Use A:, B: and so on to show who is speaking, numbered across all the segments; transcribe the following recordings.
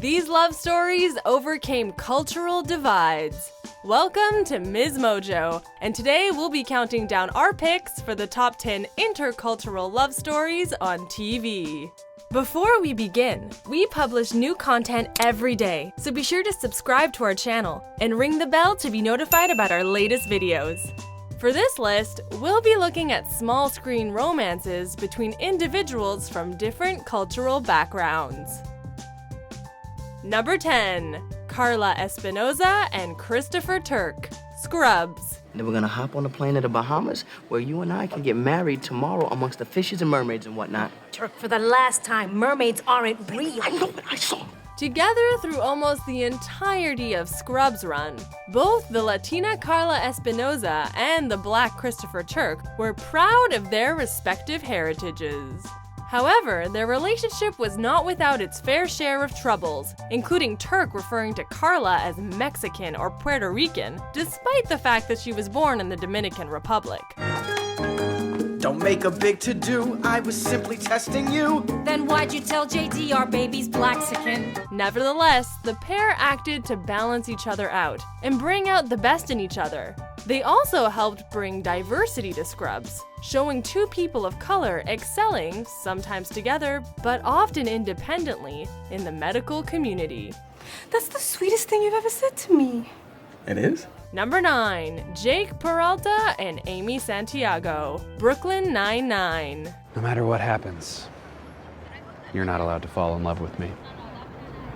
A: These love stories overcame cultural divides. Welcome to MsMojo, and today we'll be counting down our picks for the top 10 intercultural love stories on TV. Before we begin, we publish new content every day, so be sure to subscribe to our channel and ring the bell to be notified about our latest videos. For this list, we'll be looking at small screen romances between individuals from different cultural backgrounds. Number 10. Carla Espinosa and Christopher Turk, Scrubs.
B: Then we're gonna hop on a plane to the Bahamas where you and I can get married tomorrow amongst the fishes and mermaids and whatnot.
C: Turk, for the last time, mermaids aren't real.
B: I know, but I saw them.
A: Together through almost the entirety of Scrubs' run, both the Latina Carla Espinosa and the Black Christopher Turk were proud of their respective heritages. However, their relationship was not without its fair share of troubles, including Turk referring to Carla as Mexican or Puerto Rican, despite the fact that she was born in the Dominican Republic.
D: Don't make a big to-do, I was simply testing you.
C: Then why'd you tell JD our baby's Blaxican?
A: Nevertheless, the pair acted to balance each other out and bring out the best in each other. They also helped bring diversity to Scrubs, showing two people of color excelling, sometimes together, but often independently, in the medical community.
E: That's the sweetest thing you've ever said to me.
D: It is?
A: Number 9. Jake Peralta and Amy Santiago, Brooklyn Nine-Nine.
F: No matter what happens, you're not allowed to fall in love with me.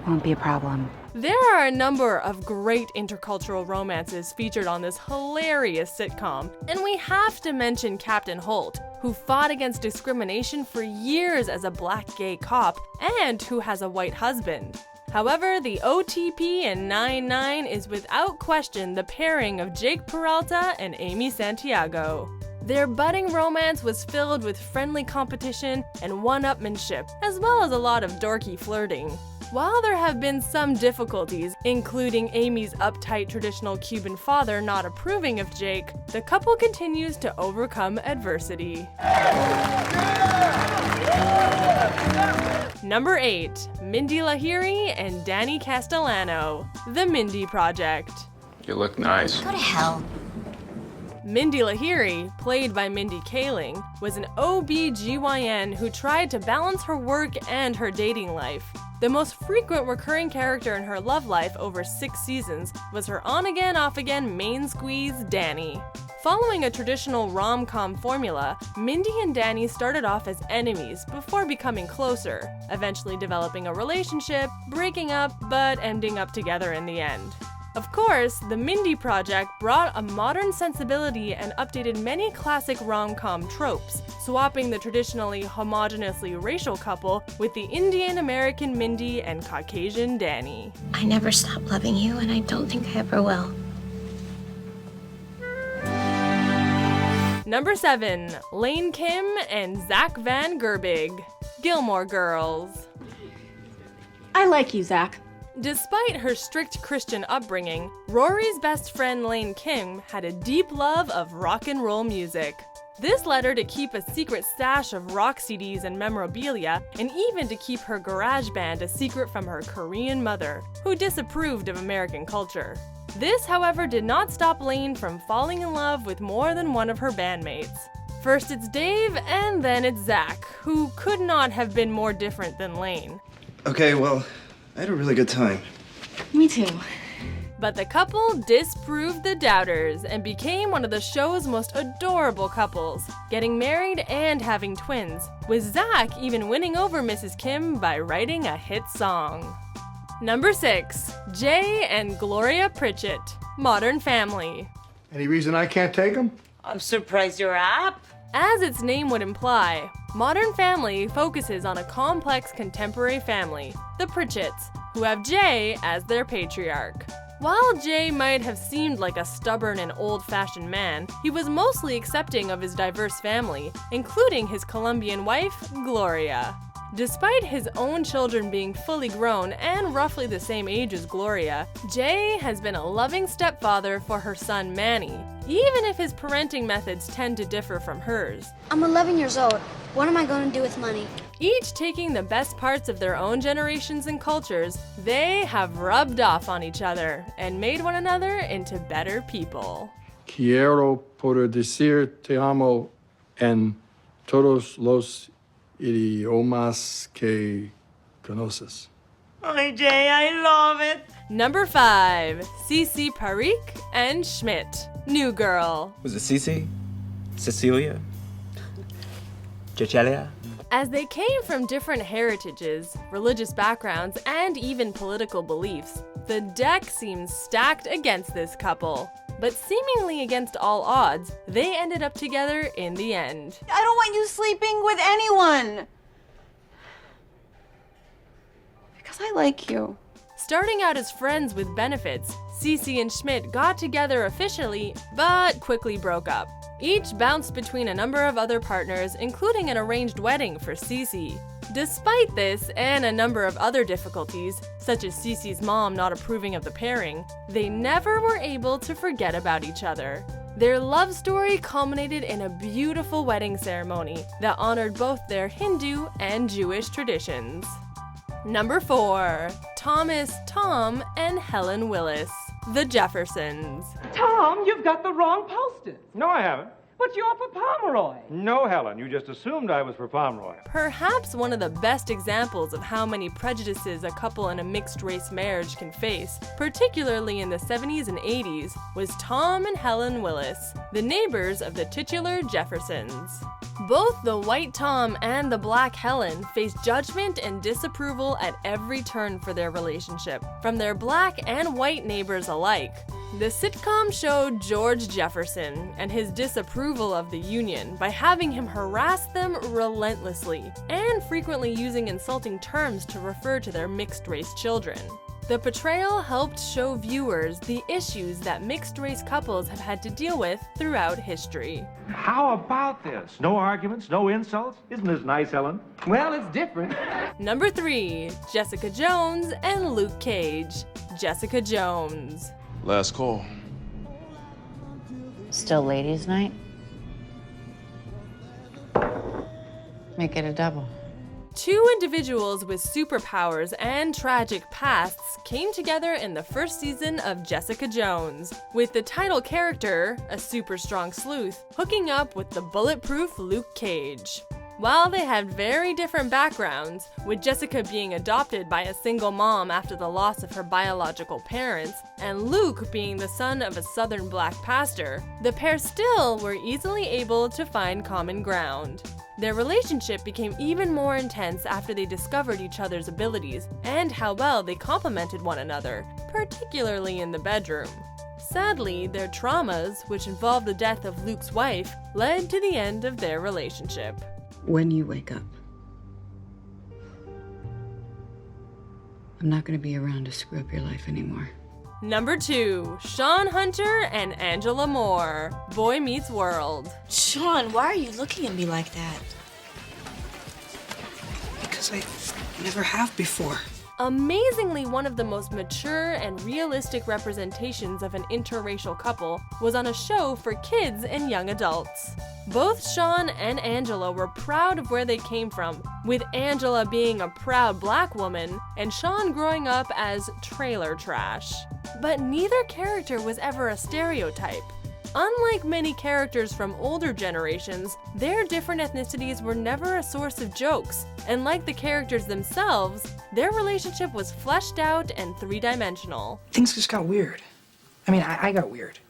E: Won't be a problem.
A: There are a number of great intercultural romances featured on this hilarious sitcom, and we have to mention Captain Holt, who fought against discrimination for years as a black gay cop and who has a white husband. However, the OTP in 9-9 is without question the pairing of Jake Peralta and Amy Santiago. Their budding romance was filled with friendly competition and one-upmanship, as well as a lot of dorky flirting. While there have been some difficulties, including Amy's uptight traditional Cuban father not approving of Jake, the couple continues to overcome adversity. Number 8. Mindy Lahiri and Danny Castellano, The Mindy Project.
G: You look nice.
C: Go to hell.
A: Mindy Lahiri, played by Mindy Kaling, was an OB/GYN who tried to balance her work and her dating life. The most frequent recurring character in her love life over 6 seasons was her on-again, off-again main squeeze, Danny. Following a traditional rom-com formula, Mindy and Danny started off as enemies before becoming closer, eventually developing a relationship, breaking up, but ending up together in the end. Of course, the Mindy Project brought a modern sensibility and updated many classic rom-com tropes, swapping the traditionally homogeneously racial couple with the Indian-American Mindy and Caucasian Danny.
H: I never stopped loving you, and I don't think I ever will.
A: Number 7. Lane Kim and Zack Van Gerbig, Gilmore Girls.
E: I like you, Zack.
A: Despite her strict Christian upbringing, Rory's best friend Lane Kim had a deep love of rock and roll music. This led her to keep a secret stash of rock CDs and memorabilia, and even to keep her garage band a secret from her Korean mother, who disapproved of American culture. This, however, did not stop Lane from falling in love with more than one of her bandmates. First it's Dave, and then it's Zack, who could not have been more different than Lane.
I: Okay, well, I had a really good time.
E: Me too.
A: But the couple disproved the doubters and became one of the show's most adorable couples, getting married and having twins, with Zack even winning over Mrs. Kim by writing a hit song. Number 6. Jay and Gloria Pritchett, Modern Family.
J: Any reason I can't take them?
K: I'm surprised you're up.
A: As its name would imply, Modern Family focuses on a complex contemporary family, the Pritchetts, who have Jay as their patriarch. While Jay might have seemed like a stubborn and old-fashioned man, he was mostly accepting of his diverse family, including his Colombian wife, Gloria. Despite his own children being fully grown and roughly the same age as Gloria, Jay has been a loving stepfather for her son Manny, even if his parenting methods tend to differ from hers.
L: I'm 11 years old. What am I going to do with money?
A: Each taking the best parts of their own generations and cultures, they have rubbed off on each other and made one another into better people.
J: Quiero poder decir te amo en todos los idiomas que conoces.
K: Ay, Jay, I love it.
A: Number 5, Cece, Parekh, and Schmidt. New girl.
D: Was it Cece? Cecilia? Cecilia?
A: As they came from different heritages, religious backgrounds, and even political beliefs, the deck seems stacked against this couple. But seemingly against all odds, they ended up together in the end.
E: I don't want you sleeping with anyone. Because I like you.
A: Starting out as friends with benefits, Cece and Schmidt got together officially, but quickly broke up. Each bounced between a number of other partners, including an arranged wedding for Cece. Despite this and a number of other difficulties, such as Cece's mom not approving of the pairing, they never were able to forget about each other. Their love story culminated in a beautiful wedding ceremony that honored both their Hindu and Jewish traditions. Number 4, Thomas, Tom, and Helen Willis, the Jeffersons.
G: Tom, you've got the wrong poster.
L: No, I haven't.
G: But you're for Pomeroy.
L: No, Helen, you just assumed I was for Pomeroy.
A: Perhaps one of the best examples of how many prejudices a couple in a mixed-race marriage can face, particularly in the 70s and 80s, was Tom and Helen Willis, the neighbors of the titular Jeffersons. Both the white Tom and the black Helen faced judgment and disapproval at every turn for their relationship, from their black and white neighbors alike. The sitcom showed George Jefferson and his disapproval of the union by having him harass them relentlessly and frequently using insulting terms to refer to their mixed-race children. The portrayal helped show viewers the issues that mixed-race couples have had to deal with throughout history.
L: How about this? No arguments, no insults? Isn't this nice, Helen?
G: Well, it's different.
A: Number 3, Jessica Jones and Luke Cage. Jessica Jones.
M: Last call.
N: Still ladies' night? Make it a double.
A: Two individuals with superpowers and tragic pasts came together in the first season of Jessica Jones, with the title character, a super strong sleuth, hooking up with the bulletproof Luke Cage. While they had very different backgrounds, with Jessica being adopted by a single mom after the loss of her biological parents, and Luke being the son of a southern black pastor, the pair still were easily able to find common ground. Their relationship became even more intense after they discovered each other's abilities and how well they complemented one another, particularly in the bedroom. Sadly, their traumas, which involved the death of Luke's wife, led to the end of their relationship.
E: When you wake up, I'm not going to be around to screw up your life anymore.
A: Number 2, Shawn Hunter and Angela Moore, Boy Meets World.
H: Shawn, why are you looking at me like that?
G: Because I never have before.
A: Amazingly, one of the most mature and realistic representations of an interracial couple was on a show for kids and young adults. Both Shawn and Angela were proud of where they came from, with Angela being a proud black woman and Shawn growing up as trailer trash. But neither character was ever a stereotype. Unlike many characters from older generations, their different ethnicities were never a source of jokes, and like the characters themselves, their relationship was fleshed out and three-dimensional.
G: Things just got weird. I mean, I got weird.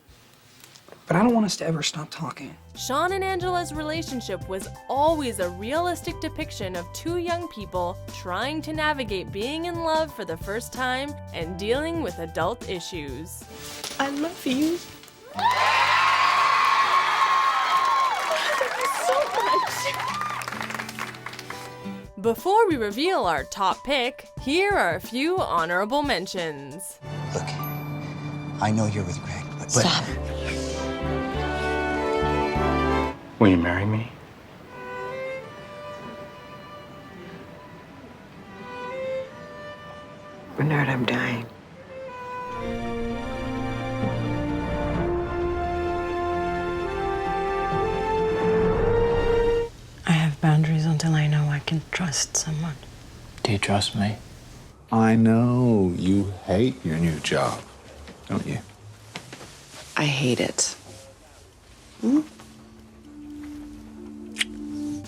G: But I don't want us to ever stop talking.
A: Shawn and Angela's relationship was always a realistic depiction of two young people trying to navigate being in love for the first time and dealing with adult issues.
H: I love you.
A: Before we reveal our top pick, here are a few honorable mentions.
O: Look, I know you're with Greg, but...
H: Stop.
L: Will you marry me?
G: Bernard, I'm dying.
N: I have boundaries until I know I can trust
E: trust someone.
M: Do you trust me?
P: I know you hate your new job, don't you?
E: I hate it.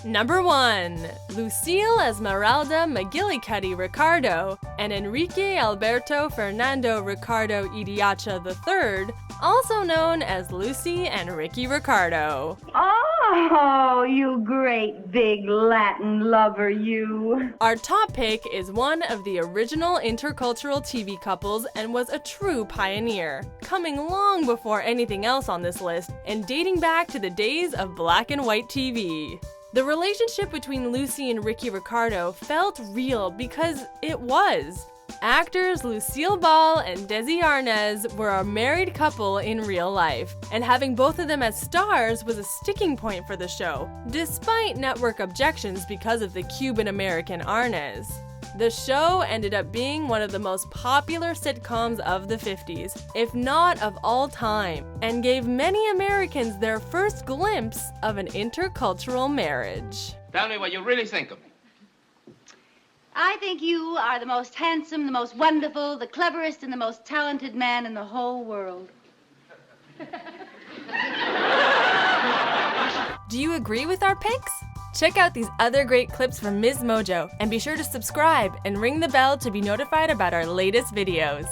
A: Number 1. Lucille Esmeralda McGillicuddy Ricardo and Enrique Alberto Fernando Ricardo Idiacha III, also known as Lucy and Ricky Ricardo.
Q: Oh, you great big Latin lover, you.
A: Our top pick is one of the original intercultural TV couples and was a true pioneer, coming long before anything else on this list and dating back to the days of black and white TV. The relationship between Lucy and Ricky Ricardo felt real because it was. Actors Lucille Ball and Desi Arnaz were a married couple in real life, and having both of them as stars was a sticking point for the show, despite network objections because of the Cuban-American Arnaz. The show ended up being one of the most popular sitcoms of the 50s, if not of all time, and gave many Americans their first glimpse of an intercultural marriage.
R: Tell me what you really think of me.
Q: I think you are the most handsome, the most wonderful, the cleverest, and the most talented man in the whole world.
A: Do you agree with our picks? Check out these other great clips from MsMojo and be sure to subscribe and ring the bell to be notified about our latest videos.